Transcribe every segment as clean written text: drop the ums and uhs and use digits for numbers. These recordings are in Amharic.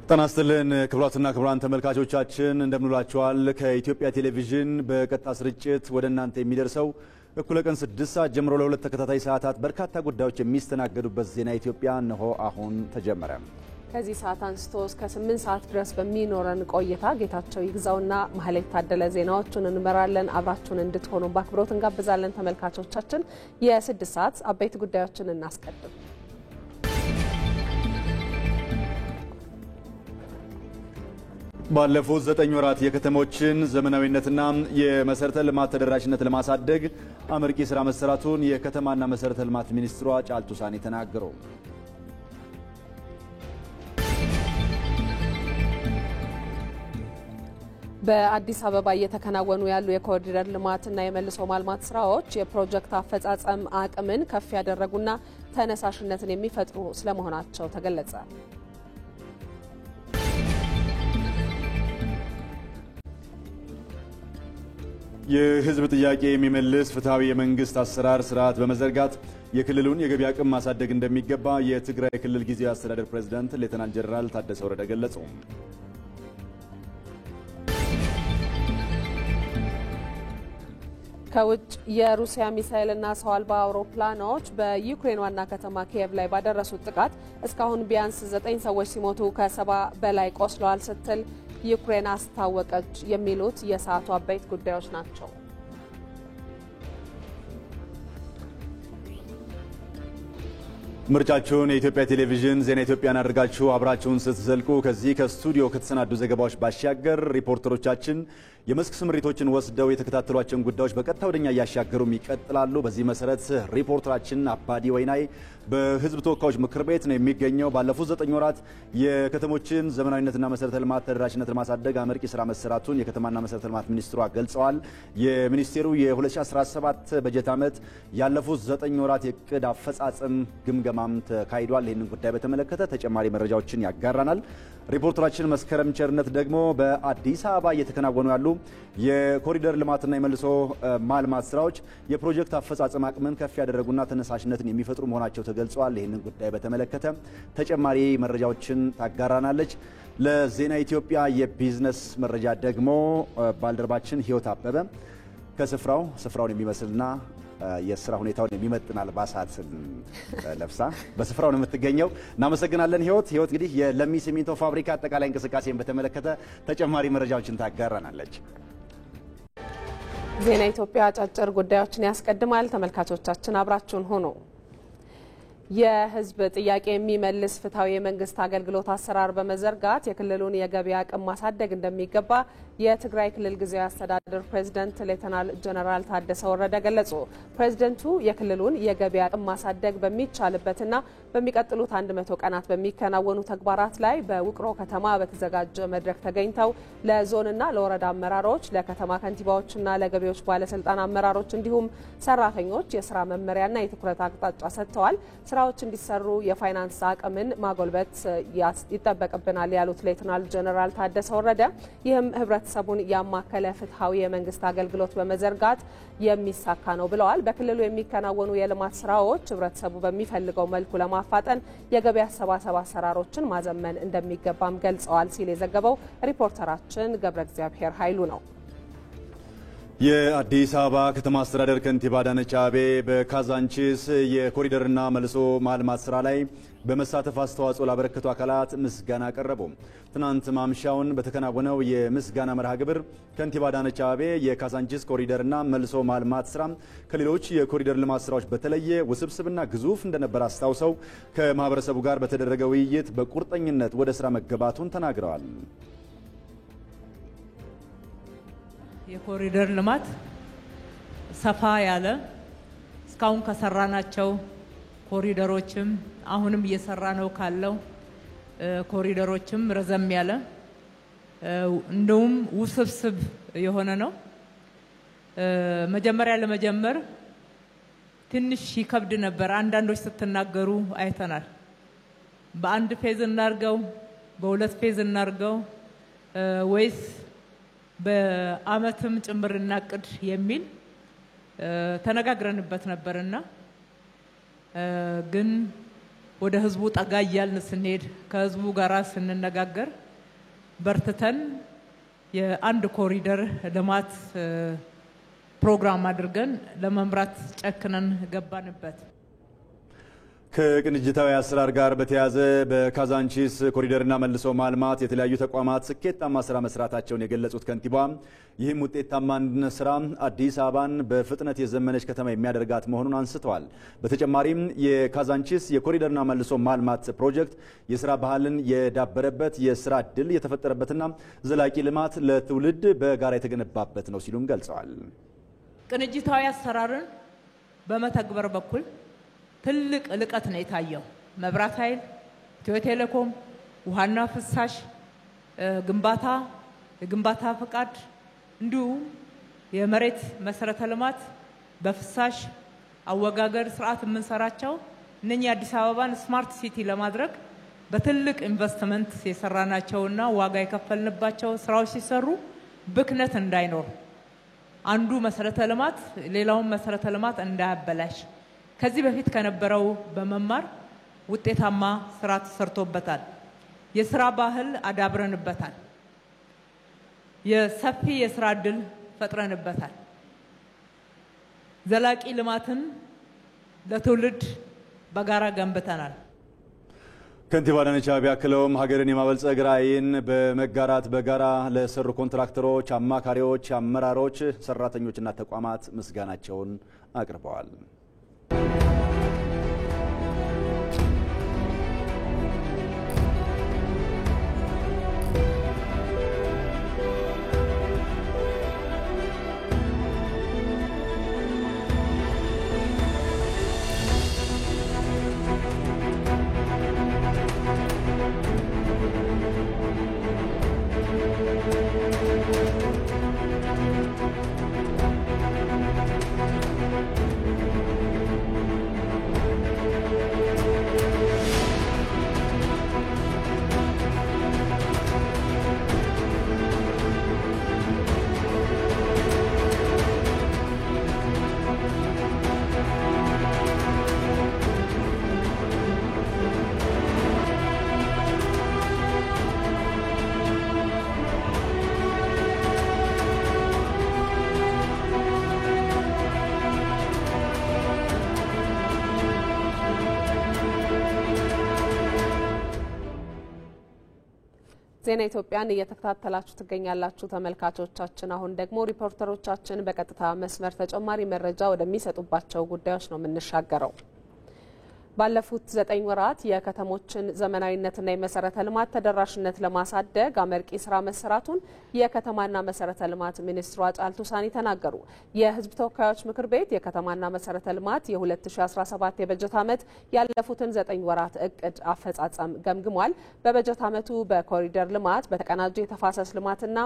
ጤና ይስጥልን ክቡራትና ክቡራን ተመልካቾቻችን እንደምንላችኋል። ከኢትዮጵያ ቴሌቪዥን በቀጥታ ስርጭት ወደ እናንተ የሚደርሰው እኩለ ቀን 6 ሰዓት ጀምሮ ለሁለት ተከታታይ ሰዓታት በርካታ ጉዳዮች የሚስተናገዱበት ዜና ኢትዮጵያ እነሆ አሁን ተጀመረ። ከዚህ ሰዓት አንስቶ እስከ 8 ሰዓት ድረስ በሚኖረን ቆይታ ጌታቸው ይግዛውና ማህሌት ታደለ ዜናዎቹን እንመራለን። አብራችሁን እንድትሆኑ በአክብሮት እንጋብዛለን። ተመልካቾቻችን የ6 ሰዓት አበይት ጉዳዮችን እናስቀድም። ባለፉት 9 ወራት የከተሞችን ዘመናዊነትና የመሰረተ ልማት ተደራሽነት ለማሳደግ አመርቂ ስራ መሰራቱን የከተማና መሰረተ ልማት ሚኒስትሯ ጫልቱ ሳኒ ተናገሩ። በአዲስ አበባ እየተከናወኑ ያሉ የኮሪደር ልማትና የመልሶ ማልማት ስራዎች የፕሮጀክት አፈጻጸም አቅምን ከፍ ያደረጉና ተነሳሽነትን የሚፈጥሩ ስለመሆናቸው ተገለጸ። የህዝብ ጥያቄ የሚመልስ ፍትሃዊ የመንግስት አሰራር ስርዓት በመዘርጋት የክልሉን የገቢ አቅም ማሳደግ እንደሚገባ የትግራይ ክልል ጊዜያዊ አስተዳደር ፕሬዝዳንት ሌተናንት ጀነራል ታደሰ ወረደ ገለጹ። ከውጭ የሩሲያ ሚሳኤልና ሰው አልባ አውሮፕላኖች በዩክሬን ዋና ከተማ ኪየቭ ላይ ባደረሱት ጥቃት እስካሁን ቢያንስ 9 ሰዎች ሲሞቱ ከ70 በላይ ቆስለዋል ስትል ዩክሬን አስታወቀች። የሚሉት የሰዓቱ አበይት ጉዳዮች ናቸው። ምርጫችሁን የኢትዮጵያ ቴሌቪዥን ዜና ኢትዮጵያን አድርጋችሁ አብራችሁን ስትዘልቁ ከዚህ ከስቱዲዮ ከተሰናዱ ዘገባዎች ባሻገር ሪፖርተሮቻችን የመስክ ስምሪቶችን ወስደው የተከታተሏቸውን ጉዳዮች በቀጥታ ወደኛ ያሻገሩም ይቀጥላሉ። በዚህ መሰረት ሪፖርተራችን አባዲ ወይናይ በህዝብ ተወካዮች ምክር ቤት ነው የሚገኘው። ባለፉት 9 ወራት የከተሞችን ዘመናዊነትና መሰረተ ልማት ተደራሽነት ለማሳደግ አመርቂ ስራ መሰራቱን የከተማና መሰረተ ልማት ሚኒስትሯ ገልጸዋል። የሚኒስቴሩ የ2017 በጀት ዓመት ያለፉት 9 ወራት የዕቅድ አፈጻጸም ግምገማም ተካሂዷል። ይህንን ጉዳይ በተመለከተ ተጨማሪ መረጃዎችን ያጋራናል። ሪፖርተራችን መስከረም ቸርነት ደግሞ በአዲስ አበባ እየተከናወኑ ያሉ የኮሪደር ልማትና የመልሶ ማልማት ስራዎች የፕሮጀክት አፈጻጸም አቅምን ከፍ ያደረጉና ተነሳሽነትን የሚፈጥሩ መሆናቸው ተገልጿል። ይህንን ጉዳይ በተመለከተ ተጨማሪ መረጃዎችን ታጋራናለች። ለዜና ኢትዮጵያ የቢዝነስ መረጃ ደግሞ ባልደረባችን ህይወት አበበ ከስፍራውን የሚመስልና የስራ ሁኔታውን የሚመጥን አልባሳትን ለብሳ በስፍራው ነው የምትገኘው። እናመሰግናለን ህይወት። እንግዲህ የለሚ ሲሚንቶ ፋብሪካ አጠቃላይ እንቅስቃሴን በተመለከተ ተጨማሪ መረጃዎችን ታጋራናለች። ዜና ኢትዮጵያ አጫጭር ጉዳዮችን ያስቀድማል። ተመልካቾቻችን አብራችሁን ሆኖ የህዝብ ጥያቄ የሚመልስ ፍትሃዊ የመንግስት አገልግሎት አሰራር በመዘርጋት የክልሉን የገቢ አቅም ማሳደግ እንደሚገባ የትግራይ ክልል ጊዜያዊ አስተዳደር ፕሬዝዳንት ሌተናንት ጀነራል ታደሰ ወረደ ገለጹ። ፕሬዝዳንቱ የክልሉን የገቢ አቅም ማሳደግ በሚቻልበትና በሚቀጥሉት 100 ቀናት በሚከናወኑ ተግባራት ላይ በውቅሮ ከተማ በተዘጋጀ መድረክ ተገኝተው ለዞንና ለወረዳ አመራሮች፣ ለከተማ ከንቲባዎችና ለገቢዎች ባለስልጣን አመራሮች እንዲሁም ሰራተኞች የስራ መመሪያና የትኩረት አቅጣጫ ሰጥተዋል። ስራዎች እንዲሰሩ የፋይናንስ አቅምን ማጎልበት ይጠበቅብናል ያሉት ሌተናንት ጀነራል ታደሰ ወረደ ይህም ህብረተሰቡን ያማከለ ፍትሃዊ የመንግስት አገልግሎት በመዘርጋት የሚሳካ ነው ብለዋል። በክልሉ የሚከናወኑ የልማት ስራዎች ህብረተሰቡ በሚፈልገው መልኩ ለማፋጠን የገቢ አሰባሰብ አሰራሮችን ማዘመን እንደሚገባም ገልጸዋል ሲል የዘገበው ሪፖርተራችን ገብረ እግዚአብሔር ኃይሉ ነው። የአዲስ አበባ ከተማ አስተዳደር ከንቲባ አዳነች አቤቤ በካዛንቺስ የኮሪደርና መልሶ ማልማት ስራ ላይ በመሳተፍ አስተዋጽኦ ላበረከቱ አካላት ምስጋና አቀረቡ። ትናንት ማምሻውን በተከናወነው የምስጋና መርሃ ግብር ከንቲባ አዳነች አቤቤ የካዛንቺስ ኮሪደርና መልሶ ማልማት ስራ ከሌሎች የኮሪደር ልማት ስራዎች በተለየ ውስብስብና ግዙፍ እንደነበር አስታውሰው ከማህበረሰቡ ጋር በተደረገ ውይይት በቁርጠኝነት ወደ ስራ መገባቱን ተናግረዋል። የኮሪደር ልማት ሰፋ ያለ እስካሁን ከሰራናቸው ኮሪደሮችም አሁንም እየሰራ ነው ካለው ኮሪደሮችም ረዘም ያለ እንደውም ውስብስብ የሆነ ነው። መጀመሪያ ለመጀመር ትንሽ ይከብድ ነበር። አንዳንዶች ስትናገሩ አይተናል። በአንድ ፌዝ እናርገው፣ በሁለት ፌዝ እናርገው ወይስ በአመትም ጭምር እናቅድ የሚል ተነጋግረንበት ነበርና ግን ወደ ህዝቡ ጠጋ እያልን ስንሄድ ከህዝቡ ጋራ ስንነጋገር በርትተን የአንድ ኮሪደር ልማት ፕሮግራም አድርገን ለመምራት ጨክነን ገባንበት። ከቅንጅታዊ አሰራር ጋር በተያያዘ በካዛንቺስ ኮሪደርና መልሶ ማልማት የተለያዩ ተቋማት ስኬታማ ስራ መስራታቸውን የገለጹት ከንቲባ ይህም ውጤታማ ስራ አዲስ አበባን በፍጥነት የዘመነች ከተማ የሚያደርጋት መሆኑን አንስተዋል። በተጨማሪም የካዛንቺስ የኮሪደርና መልሶ ማልማት ፕሮጀክት የስራ ባህልን የዳበረበት የስራ ዕድል የተፈጠረበትና ዘላቂ ልማት ለትውልድ በጋራ የተገነባበት ነው ሲሉም ገልጸዋል። ቅንጅታዊ አሰራርን በመተግበር በኩል ትልቅ ልቀት ነው የታየው። መብራት ኃይል፣ ኢትዮ ቴሌኮም፣ ውሃና ፍሳሽ ግንባታ፣ የግንባታ ፈቃድ እንዲሁም የመሬት መሰረተ ልማት በፍሳሽ አወጋገር ስርዓት የምንሰራቸው እነኚህ አዲስ አበባን ስማርት ሲቲ ለማድረግ በትልቅ ኢንቨስትመንት የሰራናቸውና ዋጋ የከፈልንባቸው ስራዎች ሲሰሩ ብክነት እንዳይኖር አንዱ መሰረተ ልማት ሌላውን መሰረተ ልማት እንዳያበላሽ ከዚህ በፊት ከነበረው በመማር ውጤታማ ስራ ተሰርቶበታል። የስራ ባህል አዳብረንበታል። የሰፊ የስራ ዕድል ፈጥረንበታል። ዘላቂ ልማትን ለትውልድ በጋራ ገንብተናል። ከንቲባ አዳነች አቤቤ አክለውም ሀገርን የማበልጸግ ራዕይን በመጋራት በጋራ ለሰሩ ኮንትራክተሮች፣ አማካሪዎች፣ አመራሮች፣ ሰራተኞችና ተቋማት ምስጋናቸውን አቅርበዋል። ዜና ኢትዮጵያን እየተከታተላችሁ ትገኛላችሁ ተመልካቾቻችን። አሁን ደግሞ ሪፖርተሮቻችን በቀጥታ መስመር ተጨማሪ መረጃ ወደሚሰጡባቸው ጉዳዮች ነው የምንሻገረው። ባለፉት 9 ወራት የከተሞችን ዘመናዊነትና የመሰረተ ልማት ተደራሽነት ለማሳደግ አመርቂ ስራ መሰራቱን የከተማና መሰረተ ልማት ሚኒስትሯ ጫልቱ ሳኒ ተናገሩ። የህዝብ ተወካዮች ምክር ቤት የከተማና መሰረተ ልማት የ2017 የበጀት ዓመት ያለፉትን 9 ወራት እቅድ አፈጻጸም ገምግሟል። በበጀት ዓመቱ በኮሪደር ልማት፣ በተቀናጀ የተፋሰስ ልማትና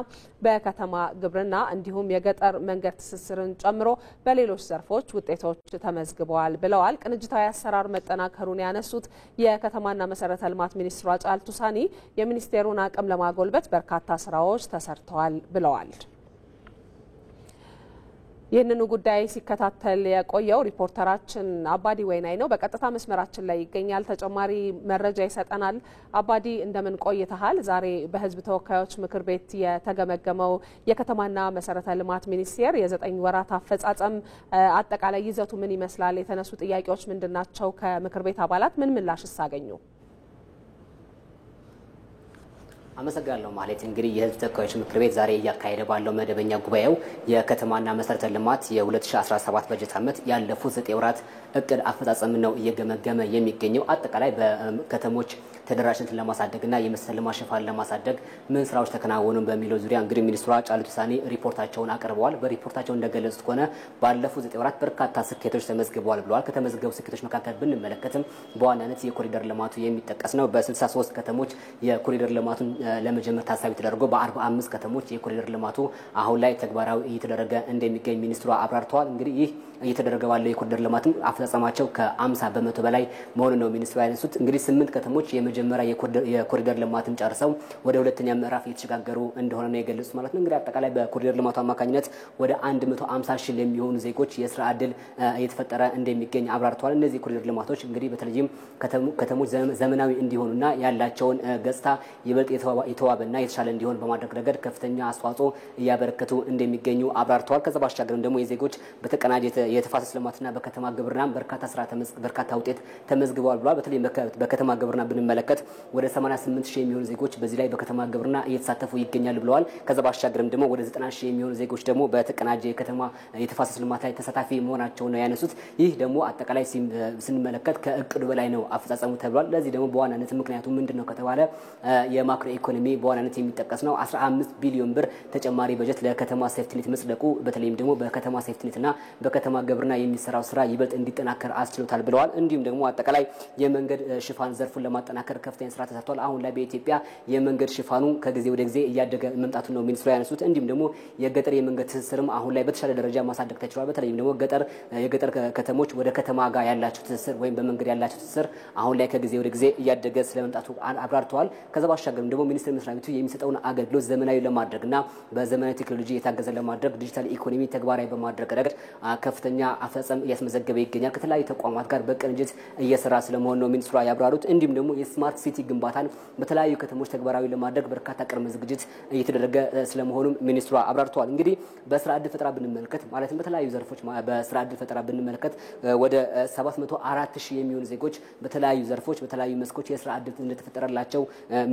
በከተማ ግብርና እንዲሁም የገጠር መንገድ ትስስርን ጨምሮ በሌሎች ዘርፎች ውጤቶች ተመዝግበዋል ብለዋል። ቅንጅታዊ አሰራር መጠናከሩን ያነሱት የከተማና መሰረተ ልማት ሚኒስትሯ ጫልቱ ሳኒ የሚኒስቴሩን አቅም ለማጎልበት በርካታ ስራዎች ተሰርተዋል ብለዋል። ይህንኑ ጉዳይ ሲከታተል የቆየው ሪፖርተራችን አባዲ ወይናይ ነው። በቀጥታ መስመራችን ላይ ይገኛል። ተጨማሪ መረጃ ይሰጠናል። አባዲ እንደምን ቆይተሃል? ዛሬ በህዝብ ተወካዮች ምክር ቤት የተገመገመው የከተማና መሰረተ ልማት ሚኒስቴር የ9 ወራት አፈጻጸም አጠቃላይ ይዘቱ ምን ይመስላል? የተነሱ ጥያቄዎች ምንድናቸው? ከምክር ቤት አባላት ምን ምላሽስ አገኙ? አመሰግናለሁ ማለት እንግዲህ የህዝብ ተወካዮች ምክር ቤት ዛሬ እያካሄደ ባለው መደበኛ ጉባኤው የከተማና መሰረተ ልማት የ2017 በጀት ዓመት ያለፉት 9 ወራት እቅድ አፈጻጸም ነው እየገመገመ የሚገኘው። አጠቃላይ በከተሞች ተደራሽነትን ለማሳደግና የመሰረተ ልማት ሽፋን ለማሳደግ ምን ስራዎች ተከናወኑ በሚለው ዙሪያ እንግዲህ ሚኒስትሯ ጫልቱ ሳኒ ሪፖርታቸውን አቀርበዋል። በሪፖርታቸው እንደገለጹት ከሆነ ባለፉት 9 ወራት በርካታ ስኬቶች ተመዝግበዋል ብለዋል። ከተመዘገቡ ስኬቶች መካከል ብንመለከትም በዋናነት የኮሪደር ልማቱ የሚጠቀስ ነው። በ63 ከተሞች የኮሪደር ልማቱን ለመጀመር ታሳቢ ተደርጎ በ45 ከተሞች የኮሪደር ልማቱ አሁን ላይ ተግባራዊ እየተደረገ እንደሚገኝ ሚኒስትሯ አብራርተዋል። እንግዲህ ይህ እየተደረገ ባለው የኮሪደር ልማትም አፈጻጸማቸው ከ50 በመቶ በላይ መሆኑ ነው ሚኒስትሩ ያነሱት። እንግዲህ 8 ከተሞች የመጀመሪያ የኮሪደር ልማትን ጨርሰው ወደ ሁለተኛ ምዕራፍ እየተሸጋገሩ እንደሆነ ነው የገለጹት ማለት ነው። እንግዲህ አጠቃላይ በኮሪደር ልማቱ አማካኝነት ወደ 150 ሺህ ለሚሆኑ ዜጎች የስራ ዕድል እየተፈጠረ እንደሚገኝ አብራርተዋል። እነዚህ ኮሪደር ልማቶች እንግዲህ በተለይም ከተሞች ዘመናዊ እንዲሆኑና ያላቸውን ገጽታ ይበልጥ የተዋበና የተሻለ እንዲሆን በማድረግ ረገድ ከፍተኛ አስተዋጽኦ እያበረከቱ እንደሚገኙ አብራርተዋል። ከዛ ባሻገርም ደግሞ የዜጎች በተቀናጀ የተፋሰስ ልማትና በከተማ ግብርና በርካታ ውጤት ተመዝግበዋል ብለዋል። በተለይ በከተማ ግብርና ብንመለከት ወደ 88 ሺህ የሚሆኑ ዜጎች በዚህ ላይ በከተማ ግብርና እየተሳተፉ ይገኛሉ ብለዋል። ከዛ ባሻገርም ደግሞ ወደ 90 ሺህ የሚሆኑ ዜጎች ደግሞ በተቀናጀ የከተማ የተፋሰስ ልማት ላይ ተሳታፊ መሆናቸውን ነው ያነሱት። ይህ ደግሞ አጠቃላይ ስንመለከት ከእቅዱ በላይ ነው አፈጻጸሙ ተብሏል። ለዚህ ደግሞ በዋናነት ምክንያቱ ምንድነው ከተባለ የማክሮ ኢኮኖሚ በዋናነት የሚጠቀስ ነው። 15 ቢሊዮን ብር ተጨማሪ በጀት ለከተማ ሴፍቲኔት መስለቁ በተለይም ደግሞ በከተማ ሴፍቲኔትና በከተማ ግብርና የሚሰራው ስራ ይበልጥ እንዲጠናከር አስችሎታል ብለዋል። እንዲሁም ደግሞ አጠቃላይ የመንገድ ሽፋን ዘርፉን ለማጠናከር ከፍተኛ ስራ ተሰርቷል። አሁን ላይ በኢትዮጵያ የመንገድ ሽፋኑ ከጊዜ ወደ ጊዜ እያደገ መምጣቱን ነው ሚኒስትሩ ያነሱት። እንዲሁም ደግሞ የገጠር የመንገድ ትስስርም አሁን ላይ በተሻለ ደረጃ ማሳደግ ተችሏል። በተለይም ደግሞ የገጠር ከተሞች ወደ ከተማ ጋር ያላቸው ትስስር ወይም በመንገድ ያላቸው ትስስር አሁን ላይ ከጊዜ ወደ ጊዜ እያደገ ስለመምጣቱ አብራርተዋል። ከዛ ባሻገርም ደግሞ ሚኒስቴር መስሪያ ቤቱ የሚሰጠውን አገልግሎት ዘመናዊ ለማድረግና በዘመናዊ ቴክኖሎጂ የታገዘ ለማድረግ ዲጂታል ኢኮኖሚ ተግባራዊ በማድረግ ረገድ ከፍተኛ አፈጻጸም እያስመዘገበ ይገኛል። ከተለያዩ ተቋማት ጋር በቅንጅት እየሰራ ስለመሆኑ ነው ሚኒስትሯ ያብራሩት። እንዲሁም ደግሞ የስማርት ሲቲ ግንባታን በተለያዩ ከተሞች ተግባራዊ ለማድረግ በርካታ ቅድመ ዝግጅት እየተደረገ ስለመሆኑ ሚኒስትሯ አብራርተዋል። እንግዲህ በስራ ዕድል ፈጠራ ብንመለከት ማለትም በተለያዩ ዘርፎች በስራ ዕድል ፈጠራ ብንመለከት ወደ 704 ሺህ የሚሆኑ ዜጎች በተለያዩ ዘርፎች በተለያዩ መስኮች የስራ ዕድል እንደተፈጠረላቸው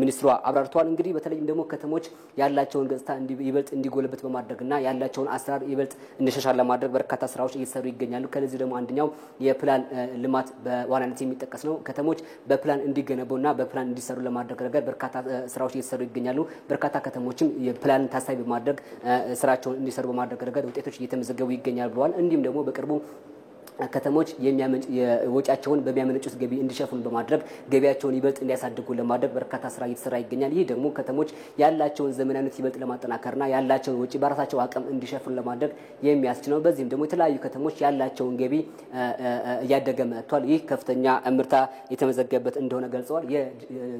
ሚኒስትሯ አብራርተዋል። እንግዲህ በተለይም ደግሞ ከተሞች ያላቸውን ገጽታ ይበልጥ እንዲጎለበት በማድረግና ያላቸውን አሰራር ይበልጥ እንዲሻሻል ለማድረግ በርካታ ስራዎች እየተሰሩ ይገኛሉ። ከነዚህ ደግሞ አንደኛው የፕላን ልማት በዋናነት የሚጠቀስ ነው። ከተሞች በፕላን እንዲገነቡና በፕላን እንዲሰሩ ለማድረግ ረገድ በርካታ ስራዎች እየተሰሩ ይገኛሉ። በርካታ ከተሞችም የፕላን ታሳቢ በማድረግ ስራቸውን እንዲሰሩ በማድረግ ረገድ ውጤቶች እየተመዘገቡ ይገኛሉ ብለዋል። እንዲሁም ደግሞ በቅርቡ ከተሞች ወጪያቸውን በሚያመነጩት ገቢ እንዲሸፍኑ በማድረግ ገቢያቸውን ይበልጥ እንዲያሳድጉ ለማድረግ በርካታ ስራ እየተሰራ ይገኛል። ይህ ደግሞ ከተሞች ያላቸውን ዘመናዊነት ይበልጥ ለማጠናከርና ያላቸውን ወጪ በራሳቸው አቅም እንዲሸፍኑ ለማድረግ የሚያስችል ነው። በዚህም ደግሞ የተለያዩ ከተሞች ያላቸውን ገቢ እያደገ መጥቷል። ይህ ከፍተኛ እምርታ የተመዘገበበት እንደሆነ ገልጸዋል።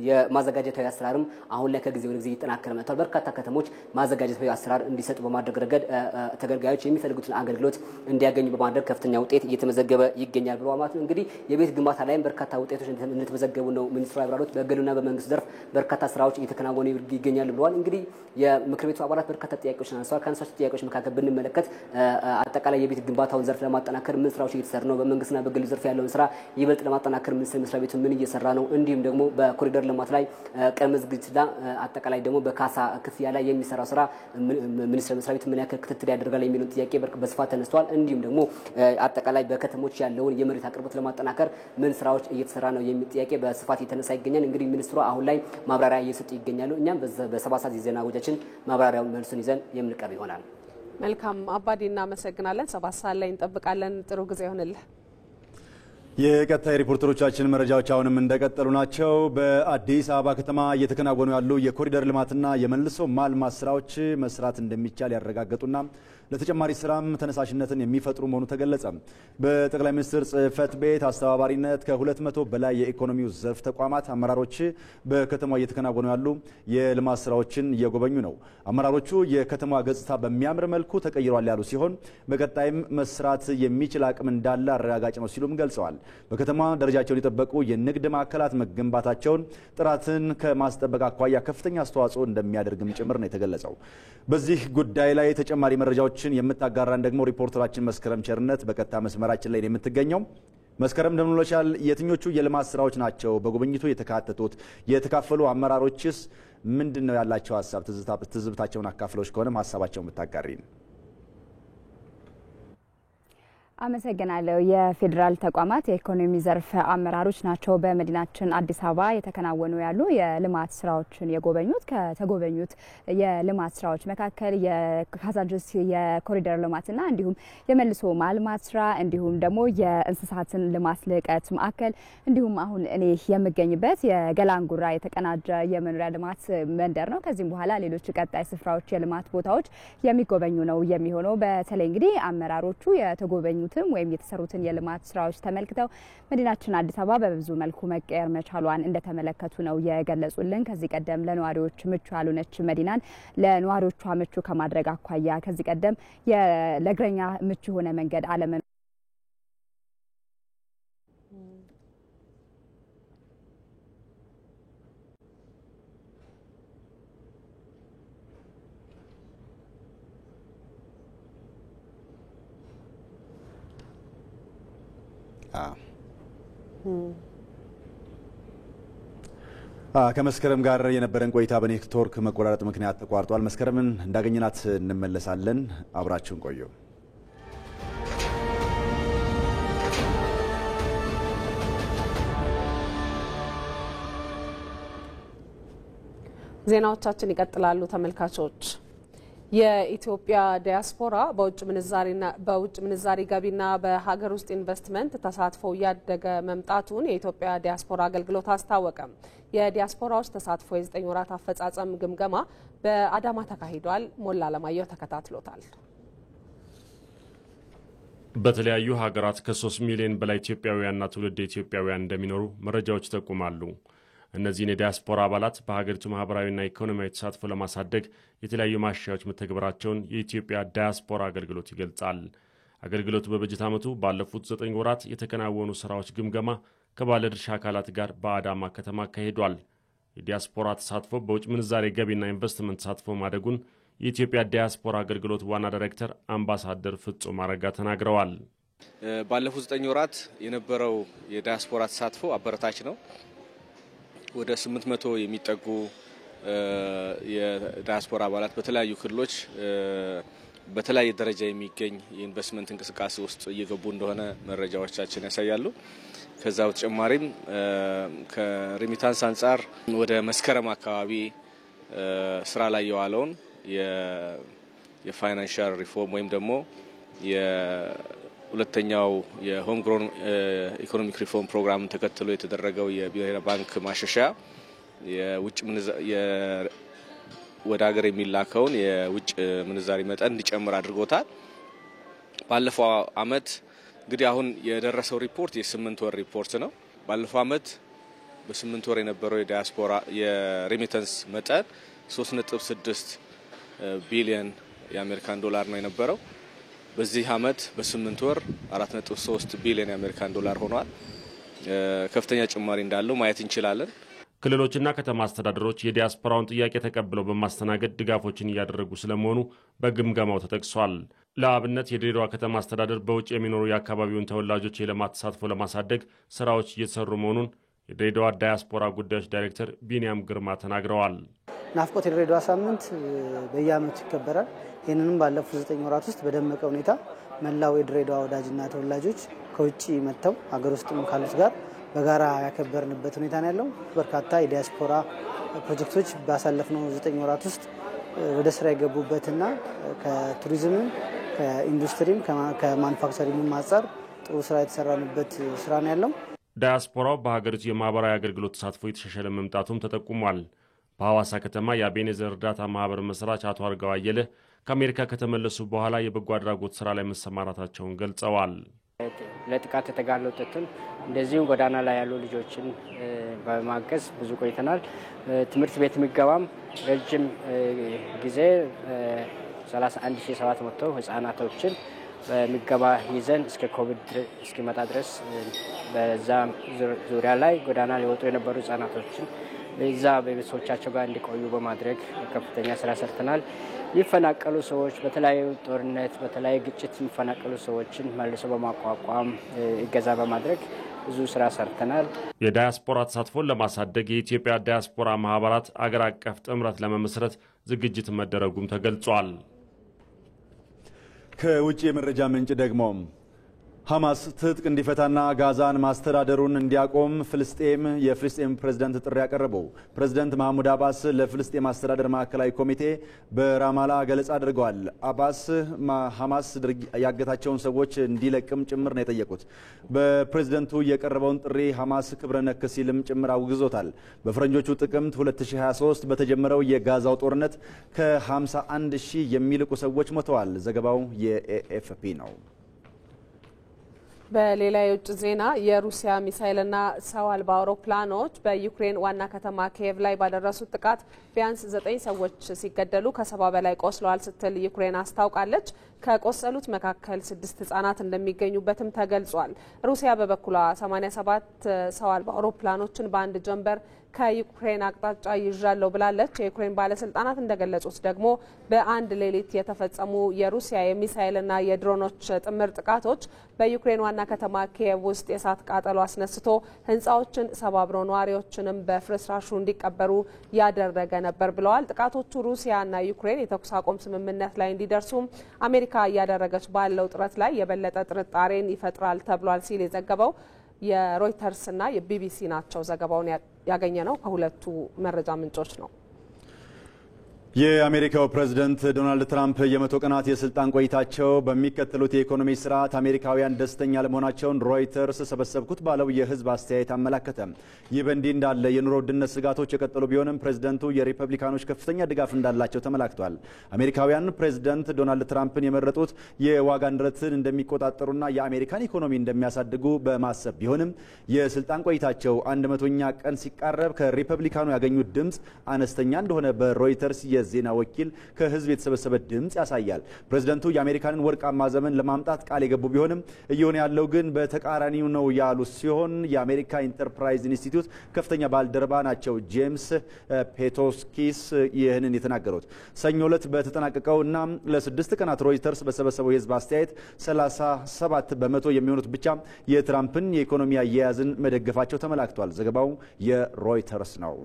የማዘጋጀታዊ አሰራርም አሁን ላይ ከጊዜ ወደ ጊዜ እየተጠናከረ መጥቷል። በርካታ ከተሞች ማዘጋጀታዊ አሰራር እንዲሰጡ በማድረግ ረገድ ተገልጋዮች የሚፈልጉትን አገልግሎት እንዲያገኙ በማድረግ ከፍተኛ ውጤት እየተመዘገበ ይገኛል ብለዋል ማለት ነው። እንግዲህ የቤት ግንባታ ላይም በርካታ ውጤቶች እንደተመዘገቡ ነው ሚኒስትሩ ያብራሩት። በግልና በመንግስት ዘርፍ በርካታ ስራዎች እየተከናወኑ ይገኛሉ ብለዋል። እንግዲህ የምክር ቤቱ አባላት በርካታ ጥያቄዎች አንስተዋል። ከአነሳቸው ጥያቄዎች መካከል ብንመለከት አጠቃላይ የቤት ግንባታውን ዘርፍ ለማጠናከር ምን ስራዎች እየተሰሩ ነው፣ በመንግስትና በግል ዘርፍ ያለውን ስራ ይበልጥ ለማጠናከር ሚኒስቴር መስሪያ ቤቱ ምን እየሰራ ነው፣ እንዲሁም ደግሞ በኮሪደር ልማት ላይ ቅድመ ዝግጅትና አጠቃላይ ደግሞ በካሳ ክፍያ ላይ የሚሰራው ስራ ሚኒስቴር መስሪያ ቤቱ ምን ያክል ክትትል ያደርጋል የሚሉት ጥያቄ በስፋት ተነስተዋል። እንዲሁም ደግሞ አጠቃላይ በከተሞች ያለውን የመሬት አቅርቦት ለማጠናከር ምን ስራዎች እየተሰራ ነው የሚል ጥያቄ በስፋት እየተነሳ ይገኛል። እንግዲህ ሚኒስትሩ አሁን ላይ ማብራሪያ እየሰጡ ይገኛሉ። እኛም በሰባት ሰዓት የዜና ወጃችን ማብራሪያውን መልሱን ይዘን የምንቀርብ ይሆናል። መልካም አባዲ፣ እናመሰግናለን። 7 ሰዓት ላይ እንጠብቃለን። ጥሩ ጊዜ ይሆንልህ። የቀጣይ ሪፖርተሮቻችን መረጃዎች አሁንም እንደቀጠሉ ናቸው። በአዲስ አበባ ከተማ እየተከናወኑ ያሉ የኮሪደር ልማትና የመልሶ ማልማት ስራዎች መስራት እንደሚቻል ያረጋገጡና ለተጨማሪ ስራም ተነሳሽነትን የሚፈጥሩ መሆኑ ተገለጸ። በጠቅላይ ሚኒስትር ጽህፈት ቤት አስተባባሪነት ከ200 በላይ የኢኮኖሚው ዘርፍ ተቋማት አመራሮች በከተማው እየተከናወኑ ያሉ የልማት ስራዎችን እየጎበኙ ነው። አመራሮቹ የከተማዋ ገጽታ በሚያምር መልኩ ተቀይሯል ያሉ ሲሆን በቀጣይም መስራት የሚችል አቅም እንዳለ አረጋጋጭ ነው ሲሉም ገልጸዋል። በከተማ ደረጃቸውን የጠበቁ የንግድ ማዕከላት መገንባታቸውን ጥራትን ከማስጠበቅ አኳያ ከፍተኛ አስተዋጽኦ እንደሚያደርግም ጭምር ነው የተገለጸው። በዚህ ጉዳይ ላይ ተጨማሪ መረጃዎችን የምታጋራን ደግሞ ሪፖርተራችን መስከረም ቸርነት በቀጥታ መስመራችን ላይ የምትገኘው። መስከረም እንደምን ውለሻል? የትኞቹ የልማት ስራዎች ናቸው በጉብኝቱ የተካተቱት? የተካፈሉ አመራሮችስ ምንድነው ያላቸው ሀሳብ? ትዝብታቸውን አካፍለውሽ ከሆነም ሀሳባቸውን ብታጋሪን። አመሰግናለሁ። የፌዴራል ተቋማት የኢኮኖሚ ዘርፍ አመራሮች ናቸው በመዲናችን አዲስ አበባ የተከናወኑ ያሉ የልማት ስራዎችን የጎበኙት። ከተጎበኙት የልማት ስራዎች መካከል የካዛንቺስ የኮሪደር ልማትና እንዲሁም የመልሶ ማልማት ስራ እንዲሁም ደግሞ የእንስሳትን ልማት ልቀት ማዕከል እንዲሁም አሁን እኔ የምገኝበት የገላንጉራ የተቀናጀ የመኖሪያ ልማት መንደር ነው። ከዚህም በኋላ ሌሎች ቀጣይ ስፍራዎች የልማት ቦታዎች የሚጎበኙ ነው የሚሆነው። በተለይ እንግዲህ አመራሮቹ የተጎበኙ ወይም የተሰሩትን የልማት ስራዎች ተመልክተው መዲናችን አዲስ አበባ በብዙ መልኩ መቀየር መቻሏን እንደተመለከቱ ነው የገለጹልን። ከዚህ ቀደም ለነዋሪዎች ምቹ ያልሆነች መዲናን ለነዋሪዎቿ ምቹ ከማድረግ አኳያ ከዚህ ቀደም ለእግረኛ ምቹ የሆነ መንገድ አለመ ከመስከረም ጋር የነበረን ቆይታ በኔትወርክ መቆራረጥ ምክንያት ተቋርጧል። መስከረምን እንዳገኘናት እንመለሳለን። አብራችሁን ቆዩ። ዜናዎቻችን ይቀጥላሉ ተመልካቾች። የኢትዮጵያ ዲያስፖራ በውጭ ምንዛሪ ገቢና በሀገር ውስጥ ኢንቨስትመንት ተሳትፎ እያደገ መምጣቱን የኢትዮጵያ ዲያስፖራ አገልግሎት አስታወቀ። የዲያስፖራዎች ተሳትፎ የ9 ወራት አፈጻጸም ግምገማ በአዳማ ተካሂዷል። ሞላ ለማየው ተከታትሎታል። በተለያዩ ሀገራት ከ3 ሚሊዮን በላይ ኢትዮጵያውያንና ትውልደ ኢትዮጵያውያን እንደሚኖሩ መረጃዎች ይጠቁማሉ። እነዚህን የዲያስፖራ አባላት በሀገሪቱ ማህበራዊና ኢኮኖሚያዊ ተሳትፎ ለማሳደግ የተለያዩ ማሻሻያዎች መተግበራቸውን የኢትዮጵያ ዲያስፖራ አገልግሎት ይገልጻል። አገልግሎቱ በበጀት ዓመቱ ባለፉት 9 ወራት የተከናወኑ ስራዎች ግምገማ ከባለድርሻ አካላት ጋር በአዳማ ከተማ አካሂዷል። የዲያስፖራ ተሳትፎ በውጭ ምንዛሬ ገቢና ኢንቨስትመንት ተሳትፎ ማደጉን የኢትዮጵያ ዲያስፖራ አገልግሎት ዋና ዳይሬክተር አምባሳደር ፍጹም አረጋ ተናግረዋል። ባለፉት 9 ወራት የነበረው የዲያስፖራ ተሳትፎ አበረታች ነው። ወደ 800 የሚጠጉ የዲያስፖራ አባላት በተለያዩ ክልሎች በተለያየ ደረጃ የሚገኝ የኢንቨስትመንት እንቅስቃሴ ውስጥ እየገቡ እንደሆነ መረጃዎቻችን ያሳያሉ። ከዛ በተጨማሪም ከሪሚታንስ አንጻር ወደ መስከረም አካባቢ ስራ ላይ የዋለውን የፋይናንሻል ሪፎርም ወይም ደግሞ የሁለተኛው የሆም ግሮን ኢኮኖሚክ ሪፎርም ፕሮግራም ተከትሎ የተደረገው የብሔራዊ ባንክ ማሻሻያ ወደ ሀገር የሚላከውን የውጭ ምንዛሪ መጠን እንዲጨምር አድርጎታል። ባለፈው አመት እንግዲህ አሁን የደረሰው ሪፖርት የ8 ወር ሪፖርት ነው። ባለፈው አመት በ8 ወር የነበረው የዲያስፖራ የሪሚተንስ መጠን 3.6 ቢሊዮን የአሜሪካን ዶላር ነው የነበረው። በዚህ አመት በ8 ወር 4.3 ቢሊዮን የአሜሪካን ዶላር ሆኗል። ከፍተኛ ጭማሪ እንዳለው ማየት እንችላለን። ክልሎችና ከተማ አስተዳደሮች የዲያስፖራውን ጥያቄ ተቀብለው በማስተናገድ ድጋፎችን እያደረጉ ስለመሆኑ በግምገማው ተጠቅሷል። ለአብነት የድሬዳዋ ከተማ አስተዳደር በውጭ የሚኖሩ የአካባቢውን ተወላጆች የልማት ተሳትፎ ለማሳደግ ስራዎች እየተሰሩ መሆኑን የድሬዳዋ ዳያስፖራ ጉዳዮች ዳይሬክተር ቢኒያም ግርማ ተናግረዋል። ናፍቆት የድሬዳዋ ሳምንት በየአመቱ ይከበራል። ይህንንም ባለፉት 9 ወራት ውስጥ በደመቀ ሁኔታ መላው የድሬዳዋ ወዳጅና ተወላጆች ከውጭ መጥተው ሀገር ውስጥም ካሉት ጋር በጋራ ያከበርንበት ሁኔታ ነው ያለው። በርካታ የዲያስፖራ ፕሮጀክቶች ባሳለፍነው 9 ወራት ውስጥ ወደ ስራ የገቡበትና ከቱሪዝምም ከኢንዱስትሪም ከማኑፋክቸሪንግም አንጻር ጥሩ ስራ የተሰራንበት ስራ ነው ያለው። ዳያስፖራው በሀገሪቱ የማህበራዊ አገልግሎት ተሳትፎ የተሻሻለ መምጣቱም ተጠቁሟል። በሐዋሳ ከተማ የአቤኔዘር እርዳታ ማህበር መስራች አቶ አርጋው አየለ ከአሜሪካ ከተመለሱ በኋላ የበጎ አድራጎት ስራ ላይ መሰማራታቸውን ገልጸዋል። ለጥቃት የተጋለጡትን እንደዚሁ ጎዳና ላይ ያሉ ልጆችን በማገዝ ብዙ ቆይተናል። ትምህርት ቤት የሚገባም ረጅም ጊዜ 31700 ህጻናቶችን በሚገባ ይዘን እስከ ኮቪድ እስኪመጣ ድረስ በዛ ዙሪያ ላይ ጎዳና ሊወጡ የነበሩ ህጻናቶችን በዛ በቤተሰቦቻቸው ጋር እንዲቆዩ በማድረግ ከፍተኛ ስራ ሰርተናል። የሚፈናቀሉ ሰዎች በተለያዩ ጦርነት በተለያዩ ግጭት የሚፈናቀሉ ሰዎችን መልሶ በማቋቋም እገዛ በማድረግ ብዙ ስራ ሰርተናል። የዳያስፖራ ተሳትፎን ለማሳደግ የኢትዮጵያ ዳያስፖራ ማህበራት አገር አቀፍ ጥምረት ለመመስረት ዝግጅት መደረጉም ተገልጿል። ከውጭ የመረጃ ምንጭ ደግሞ ሐማስ ትጥቅ እንዲፈታና ጋዛን ማስተዳደሩን እንዲያቆም የፍልስጤም ፕሬዝዳንት ጥሪ ያቀረቡ። ፕሬዝዳንት መሐሙድ አባስ ለፍልስጤም አስተዳደር ማዕከላዊ ኮሚቴ በራማላ ገለጻ አድርገዋል። አባስ ሐማስ ያገታቸውን ሰዎች እንዲለቅም ጭምር ነው የጠየቁት። በፕሬዝዳንቱ የቀረበውን ጥሪ ሐማስ ክብረ ነክ ሲልም ጭምር አውግዞታል። በፈረንጆቹ ጥቅምት 2023 በተጀመረው የጋዛው ጦርነት ከ51 ሺህ የሚልቁ ሰዎች ሞተዋል። ዘገባው የኤኤፍፒ ነው። በሌላ የውጭ ዜና የሩሲያ ሚሳኤልና ሰው አልባ አውሮፕላኖች በዩክሬን ዋና ከተማ ኪየቭ ላይ ባደረሱት ጥቃት ቢያንስ 9 ሰዎች ሲገደሉ ከ70 በላይ ቆስለዋል ስትል ዩክሬን አስታውቃለች። ከቆሰሉት መካከል 6 ህጻናት እንደሚገኙበትም ተገልጿል። ሩሲያ በበኩሏ 87 ሰው አልባ አውሮፕላኖችን በአንድ ጀንበር ከዩክሬን አቅጣጫ ይዣለው ብላለች። የዩክሬን ባለስልጣናት እንደገለጹት ደግሞ በአንድ ሌሊት የተፈጸሙ የሩሲያ የሚሳኤልና የድሮኖች ጥምር ጥቃቶች በዩክሬን ዋና ከተማ ኪየቭ ውስጥ የእሳት ቃጠሎ አስነስቶ ህንፃዎችን ሰባብሮ ነዋሪዎችንም በፍርስራሹ እንዲቀበሩ ያደረገ ነበር ብለዋል። ጥቃቶቹ ሩሲያና ዩክሬን የተኩስ አቁም ስምምነት ላይ እንዲደርሱ አሜሪካ እያደረገች ባለው ጥረት ላይ የበለጠ ጥርጣሬን ይፈጥራል ተብሏል ሲል የዘገበው የሮይተርስና የቢቢሲ ናቸው። ዘገባውን ያገኘ ነው ከሁለቱ መረጃ ምንጮች ነው። የአሜሪካው ፕሬዝዳንት ዶናልድ ትራምፕ የመቶ ቀናት የስልጣን ቆይታቸው በሚከተሉት የኢኮኖሚ ስርዓት አሜሪካውያን ደስተኛ ለመሆናቸውን ሮይተርስ ሰበሰብኩት ባለው የህዝብ አስተያየት አመላከተ። ይህ በእንዲህ እንዳለ የኑሮ ውድነት ስጋቶች የቀጠሉ ቢሆንም ፕሬዝዳንቱ የሪፐብሊካኖች ከፍተኛ ድጋፍ እንዳላቸው ተመላክቷል። አሜሪካውያን ፕሬዝዳንት ዶናልድ ትራምፕን የመረጡት የዋጋ ንረትን እንደሚቆጣጠሩና የአሜሪካን ኢኮኖሚ እንደሚያሳድጉ በማሰብ ቢሆንም የስልጣን ቆይታቸው 100ኛ ቀን ሲቃረብ ከሪፐብሊካኑ ያገኙት ድምጽ አነስተኛ እንደሆነ በሮይተርስ ዜና ወኪል ከህዝብ የተሰበሰበ ድምጽ ያሳያል። ፕሬዝዳንቱ የአሜሪካንን ወርቃማ ዘመን ለማምጣት ቃል የገቡ ቢሆንም እየሆነ ያለው ግን በተቃራኒው ነው ያሉ ሲሆን የአሜሪካ ኢንተርፕራይዝ ኢንስቲትዩት ከፍተኛ ባልደረባ ናቸው ጄምስ ፔቶስኪስ ይህንን የተናገሩት ሰኞ ዕለት በተጠናቀቀው እና ለ6 ቀናት ሮይተርስ በሰበሰበው የህዝብ አስተያየት 37% የሚሆኑት ብቻ የትራምፕን የኢኮኖሚ አያያዝን መደገፋቸው ተመላክቷል። ዘገባው የሮይተርስ ነው።